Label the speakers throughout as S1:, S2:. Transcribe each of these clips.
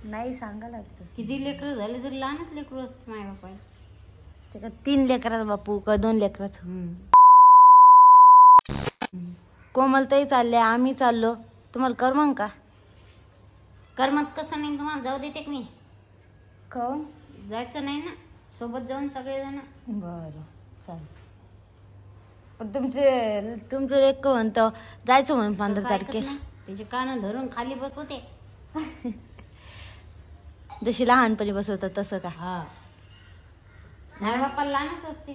S1: नाही सांगा लागतं.
S2: किती लेकरं झाले तरी लहानच लेकरू असते माय बापाला.
S1: ते का 3 लेकराचं बापू का 2 लेकराचं. कोमलताई चालले, आम्ही चाललो. तुम्हाला करमन का?
S2: करमत कसं नाही तुम्हाला? जाऊ देते मी.
S1: काऊन?
S2: जायचं नाही ना सोबत जाऊन सगळेजण.
S1: बरं चालेल. पण तुमचं एक म्हणतं जायचं म्हणून 15 तारखेला.
S2: त्याचे कान धरून खाली बसवते.
S1: जशी लहानपणी बसवतात तसं का?
S2: हा. माय बापाला लहानच असते.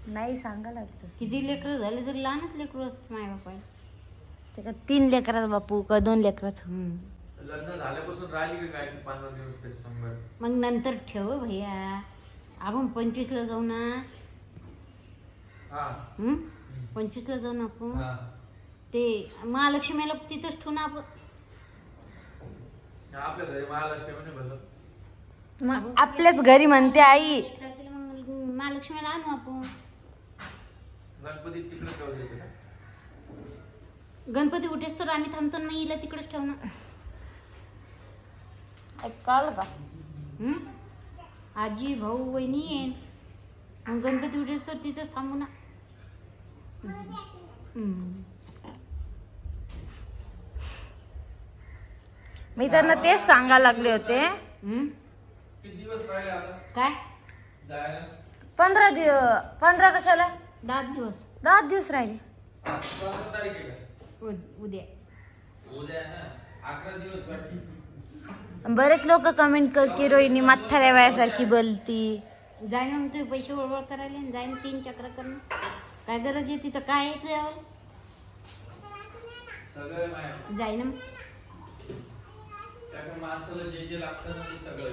S1: नाही सांगा लागतं.
S2: किती लेकरं झाले तरी लहानच लेकरू असते माय बापाला.
S1: ते का 3 लेकराचं बापू का 2 लेकराचं.
S3: लग्न झाल्यापासून राहिली काय 15 दिवस तरी संभार.
S2: मग नंतर ठेव भैया. आपण 25 ला जाऊ ना. 25 ला जाऊ ना आपण. ते महालक्ष्मीला तिथंच ठेवू ना आपण.
S3: आपल्या घरी महालक्ष्मी बसत.
S1: मग आपल्याच घरी म्हणते आई.
S2: मग महालक्ष्मीला आणू आपण.
S3: गणपती तिकडे ठेवू द्यायचं का?
S2: गणपती उठेस तर आम्ही थांबतो ना. हिला तिकडेच ठेवू ना.
S1: कळलं का?
S2: आजी भाऊ वहिनी येईन. मग गणपती उठेस तर तिथंच थांबू ना.
S1: मी त्यांना तेच सांगायला लागले होते.
S3: किती दिवस राहिले आता
S2: काय?
S3: जायला?
S1: 15 दिवस. 15 कशाला?
S2: 10 दिवस.
S1: 10 दिवस राहिले.
S3: 15 तारीख आहे का?
S2: उद्या.
S3: उद्या ना 11 दिवस बाकी.
S1: बरेच लोक कमेंट कर की रोहिणी म्हाताऱ्या वयासारखी बोलती.
S2: जाय ना म्हणतोय पैसे वळवळ करायला. जाईन 3 चक्र करणं. काय गरज आहे तिथं? काय आहे तुझ्यावर?
S3: सगळं नाही.
S2: जाय ना.
S3: त्याच्या माणसाला जे जे लागतं ना ते सगळं.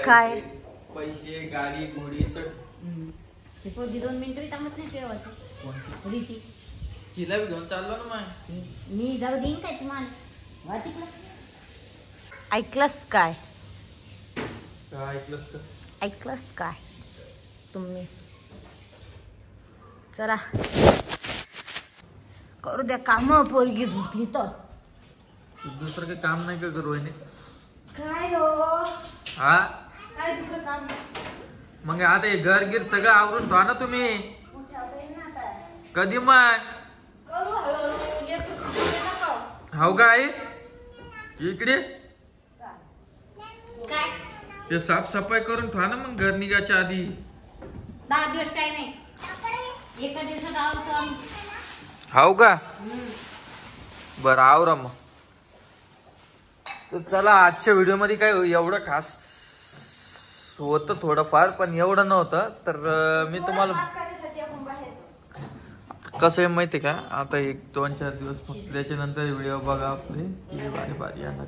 S1: काय?
S3: पैसे गाडी घोडी सट.
S2: ते पोरगी 2 मिनिटं थांबत नाही तुझ्यावर. रीती
S3: तिला बी घेऊन चाललो ना मग.
S2: मी जाऊ देईन काय तुम्हाला? वा तिकडं.
S1: ऐकलंस काय?
S3: काय ऐकलंस का?
S1: ऐकलंस काय तुम्ही? चला करू द्या काम. पोरगी झोपली तर
S3: दुसरं काही काम नाही का रोहिणी?
S1: काय हो?
S3: हा
S1: काय दुसरं काम?
S3: मग आता हे घर गिर सगळं आवरून ठेवा ना तुम्ही. कधी मग? हो का आई? इकडे
S2: काय?
S3: हे साफसफाई करून ठेवा ना मग घर निघायच्या आधी.
S2: 10 दिवस काय नाही. एका दिवसात आवडतो आम्ही.
S3: हो का? बरं आवरा मग. तर चला आजच्या व्हिडिओ मध्ये काय एवढं खास होतं थोडंफार, पण एवढं नव्हतं. तर मी तुम्हाला कसं आहे माहिती का, आता 1-2-4 दिवस फक्त त्याच्यानंतर व्हिडिओ बघा आपले की भारी भारी येणार.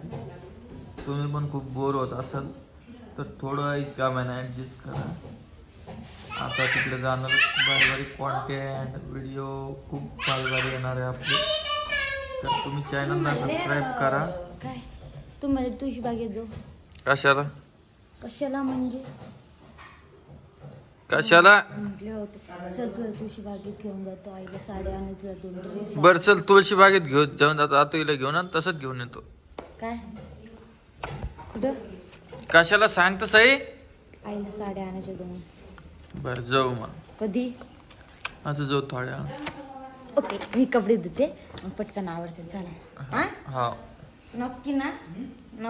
S3: तुम्ही पण खूप बोर होत असाल तर थोडं इतका महिना ॲडजस्ट करा. आता तिकडे जाणार भारी भारी कॉन्टेंट व्हिडिओ खूप भारी भारी येणार आहे आपले. तर तुम्ही चॅनलला सबस्क्राईब करा.
S1: काय तुम्हाला तुळशी बागेत जाऊ?
S3: कशाला?
S1: कशाला म्हणजे
S3: कशाला?
S1: म्हटले होते चल तुला तुळशी बागेत घेऊन जातो. आईला साड्या आणि तुला 2 ड्रेस.
S3: बर चल तुळशी बागेत घेऊन जाऊन जातो. आता हिला घेऊन आण तसंच घेऊन येतो.
S1: काय? कुठं?
S3: कशाला सांगतो सई?
S1: आईला साड्या आणायच्या 2.
S3: बर जाऊ मग.
S1: कधी?
S3: आता जाऊ थोड्या.
S1: ओके मी कपडे धुते मग पटकन आवडते. चला.
S3: हा
S1: नक्की ना?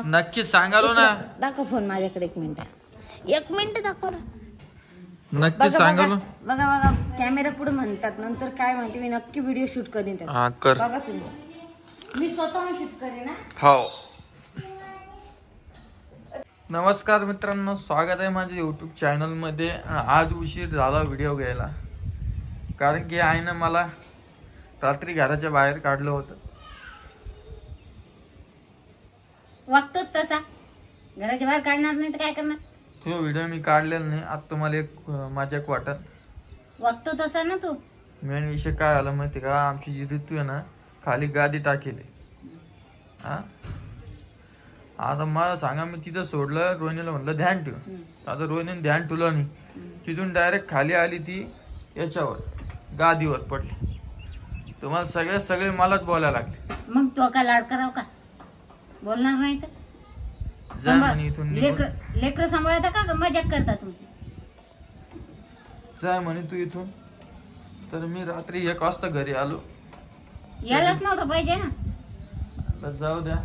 S3: नक्की सांगालो ना.
S1: दाखव फोन माझ्याकडे. 1 मिनिट दाखव ना.
S3: नक्की सांगालो.
S1: बघा बघा कॅमेरा पुढे म्हणतात नंतर काय म्हणते. मी नक्की व्हिडिओ शूट करीन त्याचा.
S3: हा कर.
S1: बघा तुम्ही. मी स्वतःहून शूट करेन ना.
S3: हो. नमस्कार मित्रांनो, स्वागत आहे माझ्या यूट्यूब चॅनल मध्ये. आज उशीर झाला व्हिडिओ घ्यायला, कारण की आईनं मला रात्री घराच्या बाहेर काढलं होतं.
S2: वागतोच तसा. घराच्या बाहेर काढणार नाही तर काय करणार?
S3: तो व्हिडिओ मी काढलेला नाही. आता तुम्हाला एक माझ्या वाटत.
S2: वागतो तसा ना तू.
S3: मेन विषय काय झाला माहिती का, आमची जी ऋतू आहे ना खाली गादी टाकेली. हा आता मला सांगा, मी तिथं सोडलं. रोहिणीला म्हटलं ध्यान ठेव. आता रोहिणीने ध्यान ठेवलं नाही. तिथून डायरेक्ट खाली आली. ती याच्यावर गादीवर पडली. तुम्हाला सगळे मलाच बोलायला लागले.
S2: मग तो का लाड कराव का? बोलणार नाही तर
S3: जा म्हणे इथून निघून.
S2: लेकर सांभाळता का मजाक करता तुम्ही?
S3: जाय म्हणे तू इथून. तर मी रात्री 1 वाजता घरी आलो.
S2: यायलाच नव्हतं पाहिजे ना.
S3: बस जाऊ द्या.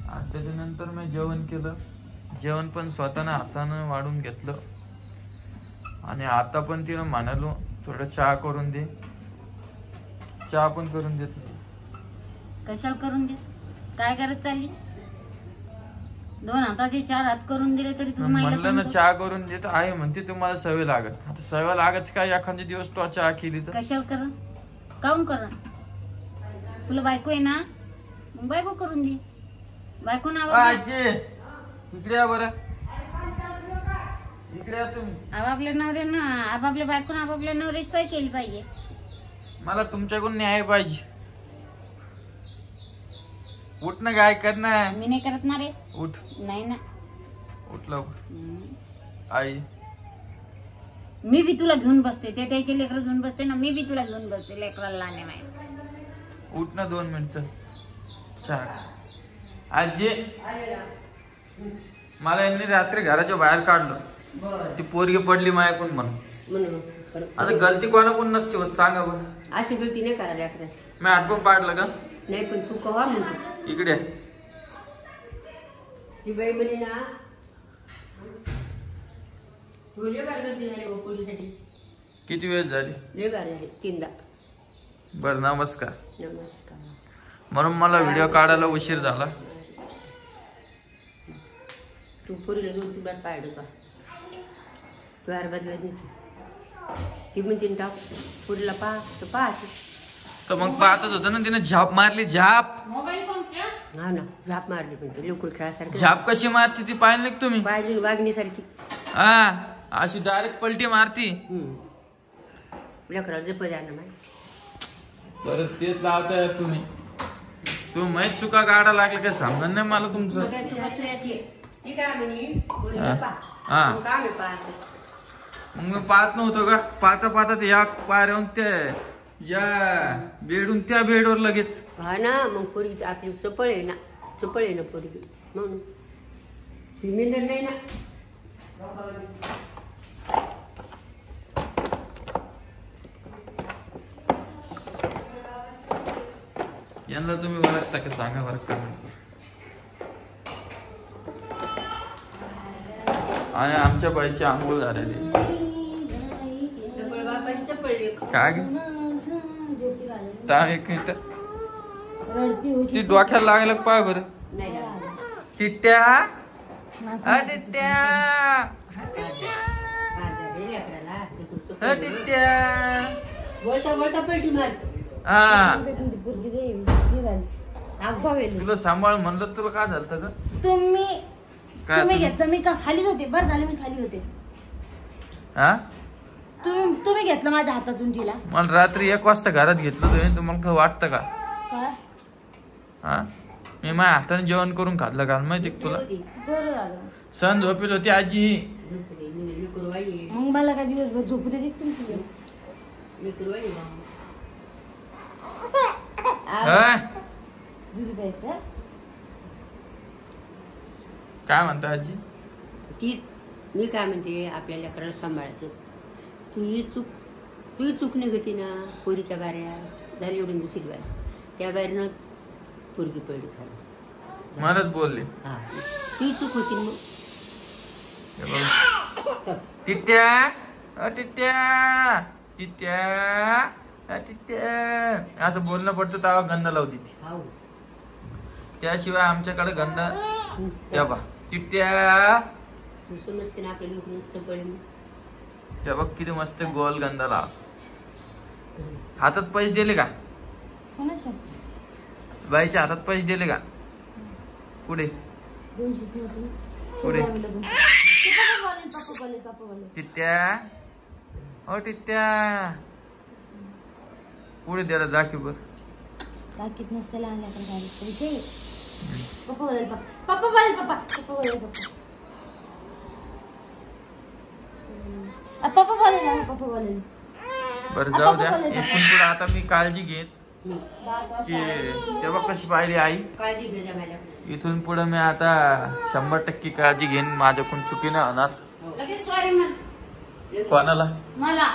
S3: आणि त्याच्यानंतर मी जेवण केलं. जेवण पण स्वतःनं हातानं वाढून घेतलं. आणि आता पण तिला म्हणालो थोडं चहा करून दे. चहा पण करून देत होती.
S2: कशाला करून दे? काय करत चालली? 2 हाताचे 4 हात करून दिले तरी तुम्ही मला
S3: म्हणलं ना
S2: सांगतो.
S3: चहा करून देत आहे म्हणते तुम्हाला सवय लागत. आता सवय लागत काय एखाद्या दिवस तू चहा केली तर
S2: कशाला करा? काऊन करा? तुला बायको आहे ना, मग बायको करून दे. बायको ना
S3: आजी इकडे या बरं. इकडे या तुम्ही.
S2: आपापल्या नवऱ्यानं आपापल्या बायकोनं आपापल्या नवऱ्याची सोय केली पाहिजे.
S3: मला तुमच्याकडून न्याय पाहिजे. उठ ना काय करणार.
S2: मी नाही करत ना रे.
S3: उठ
S2: नाही ना.
S3: उठ लवकर. आई
S2: मी बी तुला घेऊन बसते. ते त्याचे लेकर घेऊन बसते ना, मी बी तुला घेऊन बसते लेकराला लहान आहे.
S3: उठ ना 2 मिनिट. आजी मला यांनी रात्री घराच्या बाहेर काढलं. ती पोरगी पडली मायाकडून म्हणून. आता गलती कोणाकडून नसते होत सांगा बरं.
S4: अशी गलती नाही करा लेकरा.
S3: मी आठवण पाडलं का?
S4: नाही पण तू कवा म्हणतो
S3: इकडे
S4: ती बाई म्हणे ना लय बार गलती झाली पोरीसाठी.
S3: किती वेळ झाली?
S4: लय बार झाली 3दा.
S3: बर नमस्कार.
S4: नमस्कार.
S3: म्हणून मला व्हिडिओ काढायला उशीर झाला.
S4: तू पोरीला 2-3 बार पाहिलं का? तू बदला नाही ती म्हणते टाक पोरीला तर पाहते.
S3: तर मग पाहतच होतं ना तिने झाप मारली. झाप
S2: मोबाईल फोन खेळ.
S4: हा ना झाप मारली पण ते लोकल खेळासारखं.
S3: झाप कशी मारती ती पाहिली का तुम्ही?
S4: पाहिली वागणीसारखी.
S3: हा अशी डायरेक्ट पलटी मारती.
S4: लेकराला जप द्या ना माय.
S3: परत तेच लावताय तुम्ही. तुम्ही माहीत चुका काढा लागले काय समजणार नाही मला तुमचं.
S4: सगळ्या चुका तुझ्याची. ती काय म्हणे पोरीला पा.
S3: हा
S4: मग आम्ही पाहतो.
S3: मग मी पाहत नव्हतो का? पाहता पाहता ते या पायऱ्याहून ते या बेडून त्या बेडवर लगेच.
S4: हा ना मग पोरगी आपली चपळ आहे ना. चपळ आहे ना पोरगी म्हणून ती मेंढर नाही ना.
S3: यांना तुम्ही ओळखता का सांगा बरं का? आणि आमच्या बाईची आंघोळ झालेली.
S4: चपळ बापाची चपळ लेक.
S3: काय ग? एक मिनिट.
S1: रडती होती.
S3: ती डोक्याला लागलं का पाय बरं.
S4: नाही लागलं.
S3: टिट्ट्या
S4: हा झाले लेकराला. लेकरू चपळ आहे.
S3: टिट्ट्या
S4: बोलता बोलता पलटी मारतो.
S3: हा
S1: पोरगी दे, ती झाली. आगाऊ आहे लई.
S3: तुला सांभाळ म्हणलं तुला काय झालं का?
S1: तुम्ही
S3: काय
S1: तुम्ही
S3: तुम्ही?
S1: घेतलं, मी का खालीच होते. बरं झालं मी खाली होते.
S3: हा
S1: तुम्ही घेतलं माझ्या हातातून तिला.
S3: मला रात्री 1 वाजता घरात घेतलं तुम्ही. तुम्हाला काय वाटतं का?
S1: काय
S3: हा मी माझ्या हाताने जेवण करून खाल्लं का माहिती का तुला?
S1: बरं झालं.
S3: सण झोपेल होती आजी.
S4: लेकरू आई.
S1: मग मला काय दिवसभर झोपू देते तुम्ही.
S4: लेकरू आई.
S3: काय
S1: दूध प्यायचं.
S3: काय म्हणता आजी?
S4: ती मी काय म्हणते आपल्या लेकराला सांभाळायचं. तुझी चूक निघती ना. पोरीच्या बाऱ्या झाली एवढी दुसरी बार त्या बाहेरनं पोरगी पडली खाली.
S3: मलाच बोलले.
S4: हा ती चूक होती मग.
S3: टिट्ट्या टिट्ट्या टिट्ट्या टिट्ट्या असं बोलणं पडतं तेव्हा गंध लावती ती.
S4: हाव.
S3: त्याशिवाय आमच्याकडे गंध त्या बा टिट्ट्या.
S4: तू समजते ना आपल्या लेकरू चपळ.
S3: त्या बघ किती मस्त गोल गंध लाव. हातात पैसे दिले का?
S1: कोणाच्या?
S3: बाईच्या हातात पैसे दिले का? पुढे
S1: 200 होते.
S3: पुढे
S1: पप्पा बोले.
S3: टिट्ट्या हो टिट्ट्या पुढे द्यायला दाखव बर.
S1: बाकीत नसतं लहान लेकरं पैसे. पप्पा बोले. पप्पा बोले. पप्पा बोले. पप्पा बोले.
S3: बरं जाऊ द्या. इथून पुढे आता मी काळजी घेत. की तेव्हा कशी पाहिली आई.
S4: काळजी घे जमायला.
S3: इथून पुढे मी आता 100% काळजी घेईन. माझ्याकडून चुकी नाही होणार.
S2: लगेच सॉरी म्हण
S3: कोणाला?
S2: मला.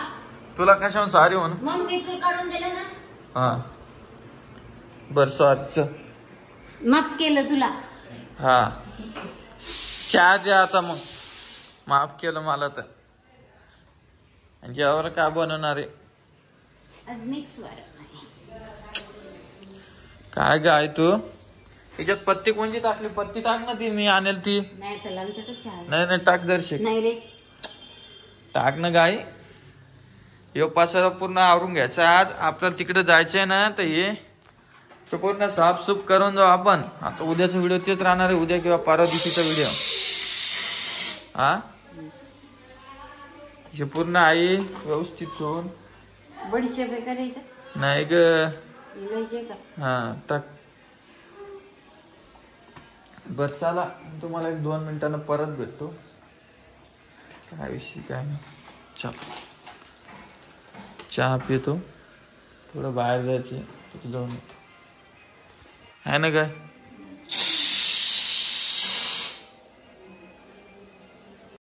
S3: तुला कशावर सॉरी म्हणून?
S2: मग मी चूल काढून दिलं ना.
S3: हा बर सॉरी.
S2: माफ केलं तुला.
S3: हा चहा द्या आता. मग माफ केलं मला तर. जेवायला काय बनवणार आहे?
S2: आज मिक्स वार
S3: काय गाय तू त्याच्यात पत्ती कोणती टाकली? पत्ती टाक ना ती मी आणेल ती.
S2: नाही तर लाल चटक चहा.
S3: नाही टाक दर्शक.
S2: नाही रे
S3: टाक ना गाय. यो पासाला पूर्ण आवरून घ्यायचा. आज आपल्याला तिकडे जायचंय ना तर हे पूर्ण साफसूफ करून जाऊ आपण. आता उद्याचा व्हिडिओ तेच राहणार आहे. उद्या किंवा परवा दिवशीचा व्हिडिओ. हा हे पूर्ण आई व्यवस्थित ठेवून.
S2: बडीशेप आहे करायचं
S3: नाही ग.
S2: इलायची का?
S3: हा टाक. बर चला तुम्हाला 1-2 मिनिटांना परत भेटतो. काय विषय काय नाही. चला चहा पितो. थोडं बाहेर जायचे जाऊन आहे ना काय.